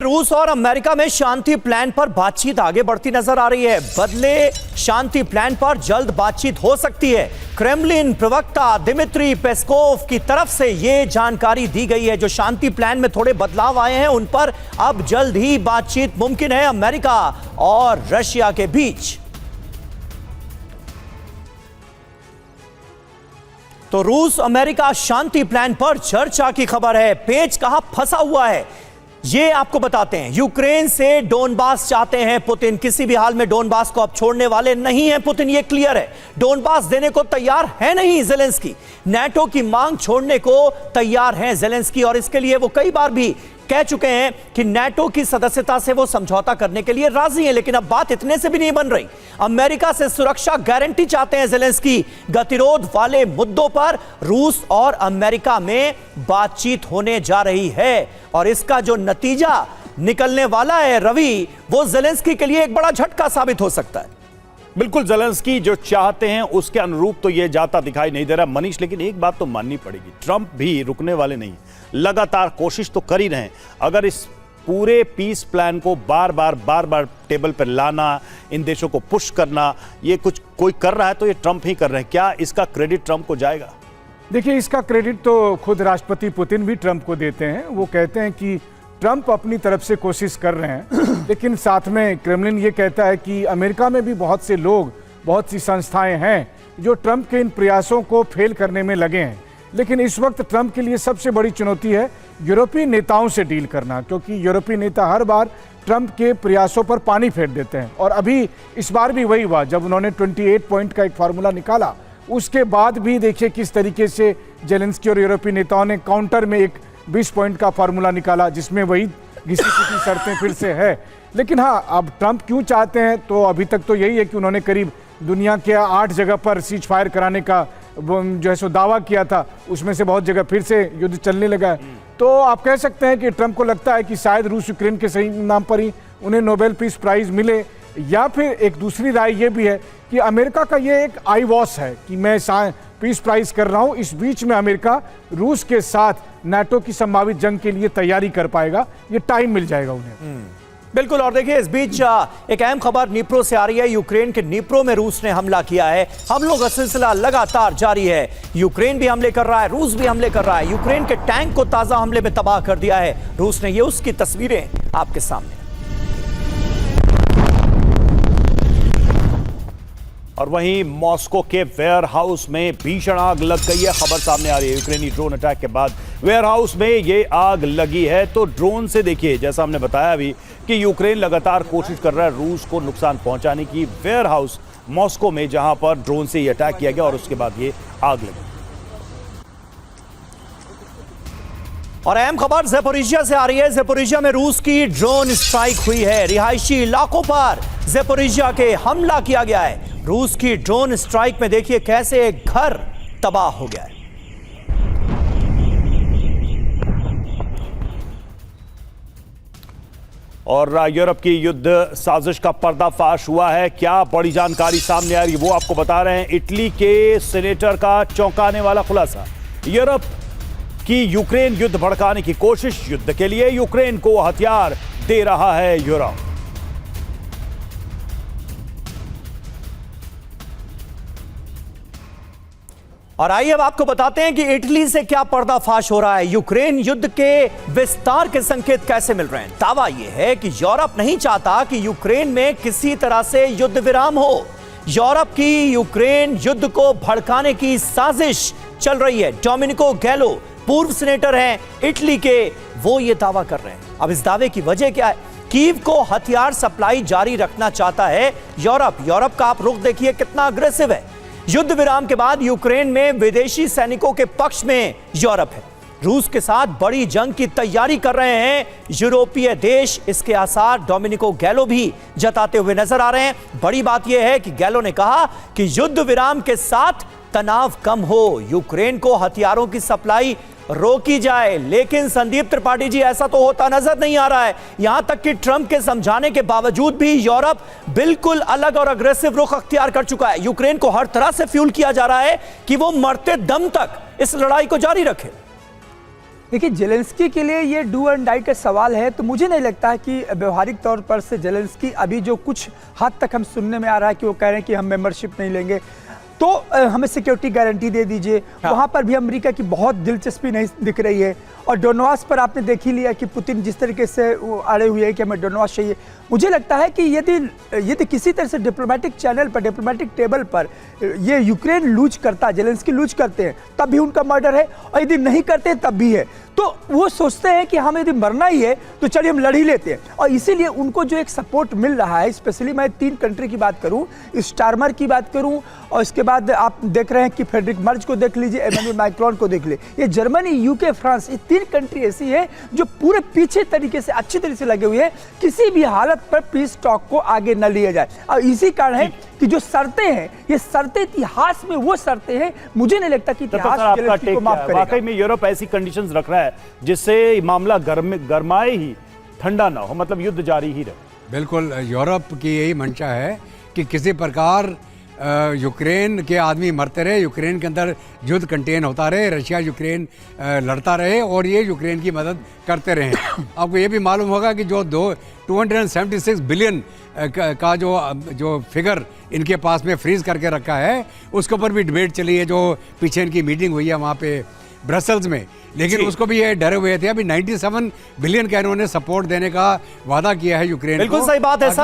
रूस और अमेरिका में शांति प्लान पर बातचीत आगे बढ़ती नजर आ रही है। बदले शांति प्लान पर जल्द बातचीत हो सकती है। क्रेमलिन प्रवक्ता दिमित्री पेस्कोव की तरफ से यह जानकारी दी गई है। जो शांति प्लान में थोड़े बदलाव आए हैं उन पर अब जल्द ही बातचीत मुमकिन है अमेरिका और रशिया के बीच। तो रूस अमेरिका शांति प्लान पर चर्चा की खबर है। पेच कहां फंसा हुआ है ये आपको बताते हैं। यूक्रेन से डोनबास चाहते हैं पुतिन। किसी भी हाल में डोनबास को अब छोड़ने वाले नहीं हैं पुतिन, ये क्लियर है। डोनबास देने को तैयार है नहीं जेलेंस्की। नाटो की मांग छोड़ने को तैयार हैं जेलेंस्की और इसके लिए वो कई बार भी कह चुके हैं कि नाटो की सदस्यता से वो समझौता करने के लिए राजी हैं। लेकिन अब बात इतने से भी नहीं बन रही। अमेरिका से सुरक्षा गारंटी चाहते हैं जेलेंस्की। गतिरोध वाले मुद्दों पर रूस और अमेरिका में बातचीत होने जा रही है और इसका जो नतीजा निकलने वाला है रवि, वो जेलेंस्की के लिए एक बड़ा झटका साबित हो सकता है। बिल्कुल, जेलेंस्की जो चाहते हैं उसके अनुरूप तो ये जाता दिखाई नहीं दे रहा मनीष। लेकिन एक बात तो माननी पड़ेगी, ट्रंप भी रुकने वाले नहीं, लगातार कोशिश तो कर ही रहे हैं। अगर इस पूरे पीस प्लान को बार बार टेबल पर लाना, इन देशों को पुश करना, ये कुछ कोई कर रहा है तो ये ट्रंप ही कर रहे हैं। क्या इसका क्रेडिट ट्रंप को जाएगा? देखिए, इसका क्रेडिट तो खुद राष्ट्रपति पुतिन भी ट्रंप को देते हैं। वो कहते हैं कि ट्रंप अपनी तरफ से कोशिश कर रहे हैं, लेकिन साथ में क्रेमलिन ये कहता है कि अमेरिका में भी बहुत से लोग, बहुत सी संस्थाएं हैं जो ट्रंप के इन प्रयासों को फेल करने में लगे हैं। लेकिन इस वक्त ट्रंप के लिए सबसे बड़ी चुनौती है यूरोपीय नेताओं से डील करना, क्योंकि यूरोपीय नेता हर बार ट्रंप के प्रयासों पर पानी फेर देते हैं। और अभी इस बार भी वही हुआ, जब उन्होंने 28 पॉइंट का एक फार्मूला निकाला, उसके बाद भी देखिए किस तरीके से जेलेंस्की और यूरोपीय नेताओं ने काउंटर में एक 20 पॉइंट का फार्मूला निकाला, जिसमें वही घिसी पिटी शर्तें फिर से है। लेकिन हाँ, अब ट्रंप क्यों चाहते हैं, तो अभी तक तो यही है कि उन्होंने करीब दुनिया के 8 जगह पर सीज फायर कराने का जो है सो दावा किया था, उसमें से बहुत जगह फिर से युद्ध चलने लगा है। तो आप कह सकते हैं कि ट्रंप को लगता है कि शायद रूस यूक्रेन के सही नाम पर ही उन्हें नोबेल पीस प्राइज मिले, या फिर एक दूसरी राय ये भी है कि अमेरिका का ये एक आई वॉश है कि मैं पीस प्राइज कर रहा हूं। इस बीच में अमेरिका रूस के साथ नाटो की संभावित जंग के लिए तैयारी कर पाएगा, ये टाइम मिल जाएगा उन्हें। बिल्कुल। और देखिए, इस बीच एक अहम खबर नीप्रो से आ रही है। यूक्रेन के नीप्रो में रूस ने हमला किया है। हमलों का सिलसिला लगातार जारी है। यूक्रेन भी हमले कर रहा है, रूस भी हमले कर रहा है। यूक्रेन के टैंक को ताजा हमले में तबाह कर दिया है रूस ने। ये उसकी तस्वीरें आपके सामने। और वहीं मॉस्को के वेयर हाउस में भीषण आग लग गई है। खबर सामने आ रही है, यूक्रेनी ड्रोन अटैक के बाद वेयर हाउस में ये आग लगी है। तो ड्रोन से देखिए, जैसा हमने बताया अभी कि यूक्रेन लगातार कोशिश कर रहा है रूस को नुकसान पहुंचाने की। वेयर हाउस मॉस्को में, जहां पर ड्रोन से ये अटैक किया गया और उसके बाद ये आग लगी। और अहम खबर ज़ेपोरिजिया से आ रही है। ज़ेपोरिजिया में रूस की ड्रोन स्ट्राइक हुई है। रिहायशी इलाकों पर ज़ेपोरिजिया के हमला किया गया है। रूस की ड्रोन स्ट्राइक में देखिए कैसे एक घर तबाह हो गया है। और यूरोप की युद्ध साजिश का पर्दाफाश हुआ है। क्या बड़ी जानकारी सामने आ रही है वो आपको बता रहे हैं। इटली के सीनेटर का चौंकाने वाला खुलासा। यूरोप की यूक्रेन युद्ध भड़काने की कोशिश, युद्ध के लिए यूक्रेन को हथियार दे रहा है यूरोप। और आइए अब आपको बताते हैं कि इटली से क्या पर्दाफाश हो रहा है। यूक्रेन युद्ध के विस्तार के संकेत कैसे मिल रहे हैं। दावा यह है कि यूरोप नहीं चाहता कि यूक्रेन में किसी तरह से युद्ध विराम हो। यूरोप की यूक्रेन युद्ध को भड़काने की साजिश चल रही है। डोमिनिको गैलो पूर्व सीनेटर हैं इटली के, वो ये दावा कर रहे हैं। अब इस दावे की वजह क्या है? कीव को हथियार सप्लाई जारी रखना चाहता है यूरोप। यूरोप का आप रुख देखिए कितना अग्रेसिव है। युद्ध विराम के बाद यूक्रेन में विदेशी सैनिकों के पक्ष में यूरोप है। रूस के साथ बड़ी जंग की तैयारी कर रहे हैं यूरोपीय देश। इसके आसार डोमिनिको गैलो भी जताते हुए नजर आ रहे हैं। बड़ी बात यह है कि गैलो ने कहा कि युद्ध विराम के साथ तनाव कम हो, यूक्रेन को हथियारों की सप्लाई रोकी जाए। लेकिन संदीप त्रिपाठी जी, ऐसा तो होता नजर नहीं आ रहा है। यहां तक कि ट्रंप के समझाने के बावजूद भी यूरोप बिल्कुल अलग और अग्रेसिव रुख अख्तियार कर चुका है। यूक्रेन को हर तरह से फ्यूल किया जा रहा है कि वो मरते दम तक इस लड़ाई को जारी रखे। देखिए, जेलेंस्की के लिए ये डू एंड डाई का सवाल है, तो मुझे नहीं लगता है कि व्यवहारिक तौर पर से जेलेंस्की अभी जो कुछ हद तक हम सुनने में आ रहा है कि वो कह रहे हैं कि हम मेंबरशिप नहीं लेंगे, तो हमें सिक्योरिटी गारंटी दे दीजिए। वहाँ पर भी अमेरिका की बहुत दिलचस्पी नहीं दिख रही है। और डोनबास पर आपने देख ही लिया कि पुतिन जिस तरीके से अड़े हुए हैं कि हमें डोनबास चाहिए। मुझे लगता है कि यदि किसी तरह से डिप्लोमेटिक चैनल पर, डिप्लोमेटिक टेबल पर ये यूक्रेन लूज करता, जेलेंस्की लूज करते हैं, तब भी उनका मर्डर है, और यदि नहीं करते तब भी है। तो वो सोचते हैं कि हमें यदि मरना ही है तो चलिए हम लड़ ही लेते हैं। और इसीलिए उनको जो एक सपोर्ट मिल रहा है, स्पेशली मैं 3 कंट्री की बात करूं, स्टारमर की बात करूं, और इसके बाद आप देख रहे हैं कि फ्रेडरिक मर्ज को देख लीजिए, एमेनुअल मैक्रोन को देख लीजिए, ये जर्मनी, यूके, फ्रांस, ये 3 कंट्री ऐसी है जो पूरे पीछे तरीके से, अच्छी तरीके से लगे हुए हैं किसी भी हालत पर पीस टॉक को आगे न लिया जाए। और इसी कारण है कि जो शर्तें हैं, ये शर्तें इतिहास में वो शर्तें हैं, मुझे नहीं लगता कि इतिहास जेलेंस्की को माफ करेगा। वाकई में यूरोप ऐसी कंडीशंस रख रहा है जिससे मामला गरमाए ही, ठंडा ना हो, मतलब युद्ध जारी ही रहे। बिल्कुल, यूरोप की यही मंशा है कि किसी प्रकार यूक्रेन के आदमी मरते रहे, यूक्रेन के अंदर युद्ध कंटेन होता रहे, रशिया यूक्रेन लड़ता रहे और ये यूक्रेन की मदद करते रहे। आपको ये भी मालूम होगा कि जो 276 बिलियन का जो फिगर इनके पास में फ्रीज करके रखा है, उसके ऊपर भी डिबेट चली है, जो पीछे इनकी मीटिंग हुई है वहाँ पे ब्रसल्स में। लेकिन उसको भी ये डरे हुए थे। अभी 97 बिलियन का इन्होंने सपोर्ट देने का वादा किया है यूक्रेन को। बिल्कुल सही बात है सर।